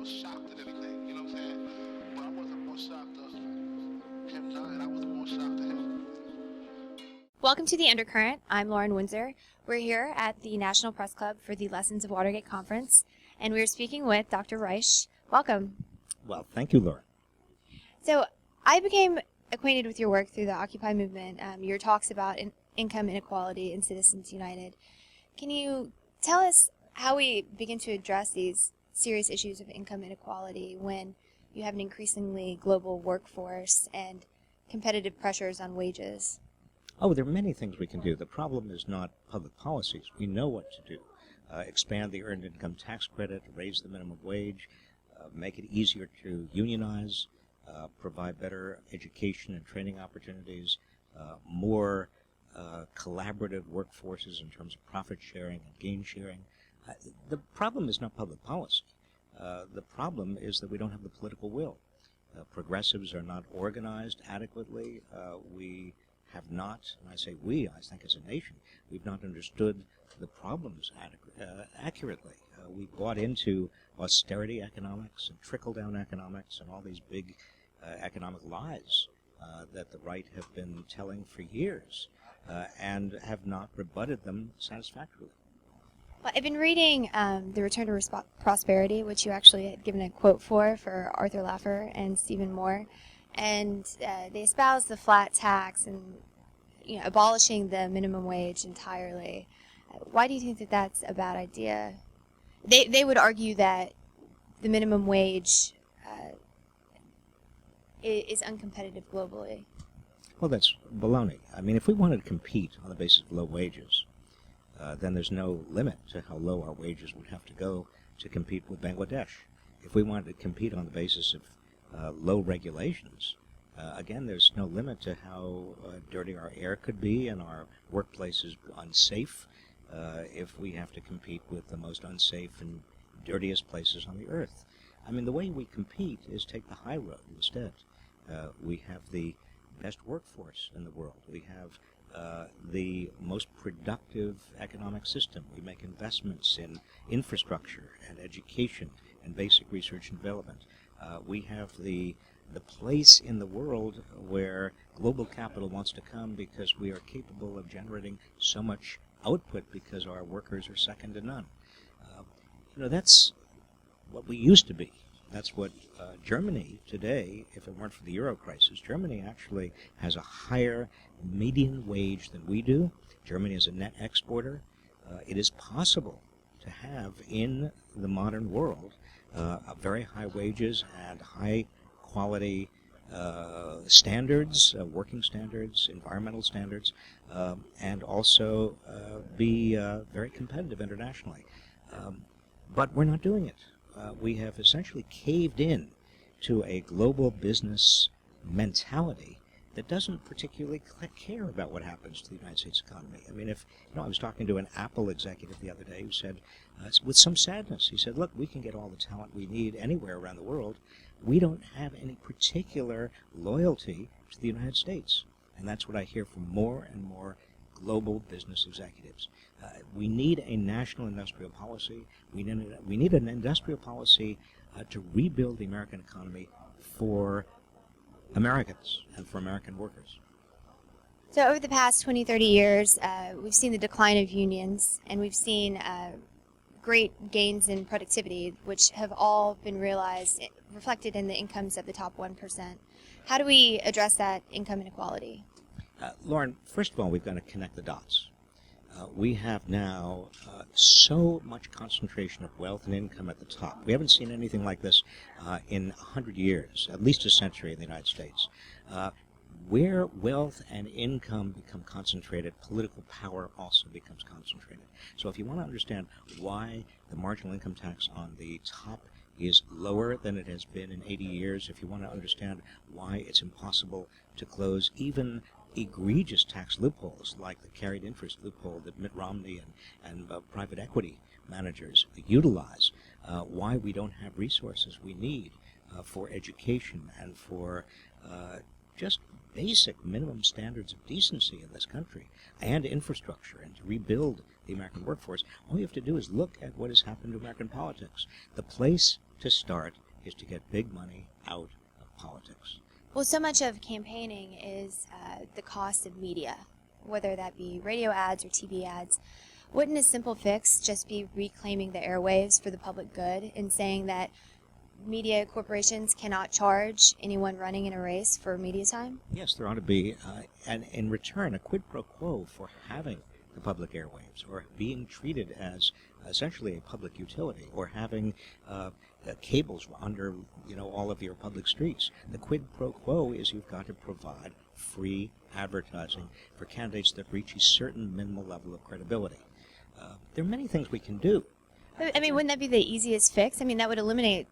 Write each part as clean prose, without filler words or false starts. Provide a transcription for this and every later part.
shocked at anything, you know what I'm saying? But I wasn't more shocked of him dying. I was more shocked at him. Welcome to the Undercurrent. I'm Lauren Windsor. We're here at the National Press Club for the Lessons of Watergate conference, and we're speaking with Dr. Reich. Welcome. Well, thank you, Lauren. So I became acquainted with your work through the Occupy movement, your talks about income inequality in Citizens United. Can you tell us how we begin to address these serious issues of income inequality when you have an increasingly global workforce and competitive pressures on wages? Oh, there are many things we can do. The problem is not public policies. We know what to do. Expand the earned income tax credit, raise the minimum wage, make it easier to unionize, provide better education and training opportunities, more collaborative workforces in terms of profit sharing and gain sharing. The problem is not public policy. The problem is that we don't have the political will. Progressives are not organized adequately. We have not, and I say we, I think as a nation, we've not understood the problems accurately. We bought into austerity economics and trickle-down economics and all these big economic lies that the right have been telling for years and have not rebutted them satisfactorily. Well, I've been reading The Return to Prosperity, which you actually had given a quote for Arthur Laffer and Stephen Moore, and they espouse the flat tax and abolishing the minimum wage entirely. Why do you think that that's a bad idea? They would argue that the minimum wage is uncompetitive globally. Well, that's baloney. I mean, if we wanted to compete on the basis of low wages, then there's no limit to how low our wages would have to go to compete with Bangladesh. If we wanted to compete on the basis of low regulations, again, there's no limit to how dirty our air could be and our workplaces unsafe if we have to compete with the most unsafe and dirtiest places on the earth. I mean, the way we compete is take the high road instead. We have the best workforce in the world. We have the most productive economic system. We make investments in infrastructure and education and basic research and development. We have the place in the world where global capital wants to come because we are capable of generating so much output because our workers are second to none. That's what we used to be. That's what Germany today, if it weren't for the euro crisis, Germany actually has a higher median wage than we do. Germany is a net exporter. It is possible to have in the modern world very high wages and high quality standards, working standards, environmental standards, and also be very competitive internationally. But we're not doing it. We have essentially caved in to a global business mentality that doesn't particularly care about what happens to the United States economy. I mean, I was talking to an Apple executive the other day who said, with some sadness, he said, look, we can get all the talent we need anywhere around the world. We don't have any particular loyalty to the United States. And that's what I hear from more and more global business executives. We need a national industrial policy. We need an industrial policy to rebuild the American economy for Americans and for American workers. So over the past 20, 30 years, we've seen the decline of unions, and we've seen great gains in productivity, which have all been reflected in the incomes of the top 1%. How do we address that income inequality? Lauren, first of all, we've got to connect the dots. We have now so much concentration of wealth and income at the top. We haven't seen anything like this in 100 years, at least a century in the United States. Where wealth and income become concentrated, political power also becomes concentrated. So if you want to understand why the marginal income tax on the top is lower than it has been in 80 years, if you want to understand why it's impossible to close even egregious tax loopholes like the carried interest loophole that Mitt Romney and private equity managers utilize, why we don't have resources we need for education and for just basic minimum standards of decency in this country and infrastructure, and to rebuild the American workforce, all you have to do is look at what has happened to American politics. The place to start is to get big money out of politics. Well, so much of campaigning is the cost of media, whether that be radio ads or TV ads. Wouldn't a simple fix just be reclaiming the airwaves for the public good and saying that media corporations cannot charge anyone running in a race for media time? Yes, there ought to be, and in return, a quid pro quo for having the public airwaves, or being treated as essentially a public utility, or having cables under, all of your public streets. The quid pro quo is you've got to provide free advertising for candidates that reach a certain minimal level of credibility. There are many things we can do. I mean, wouldn't that be the easiest fix? I mean, that would eliminate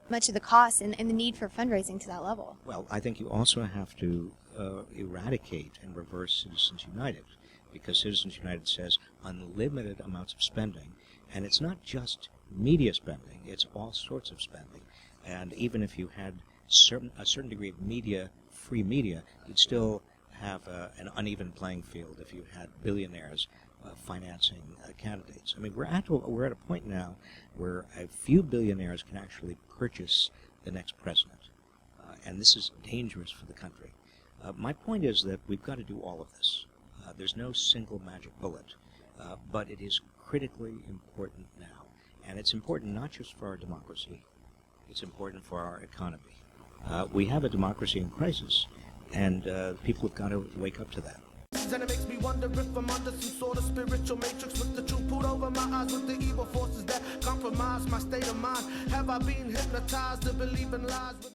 much of the cost and the need for fundraising to that level. Well, I think you also have to eradicate and reverse Citizens United, because Citizens United says unlimited amounts of spending, and it's not just media spending, it's all sorts of spending. And even if you had a certain degree of free media, you'd still have an uneven playing field if you had billionaires financing candidates. I mean, we're at a point now where a few billionaires can actually purchase the next president, and this is dangerous for the country. My point is that we've got to do all of this. There's no single magic bullet, but it is critically important now, and it's important not just for our democracy, it's important for our economy. We have a democracy in crisis, and people have got to wake up to that. And it makes me wonder if I'm under some sort of spiritual matrix with the truth pulled over my eyes, with the evil forces that compromise my state of mind. Have I been hypnotized to believe in lies?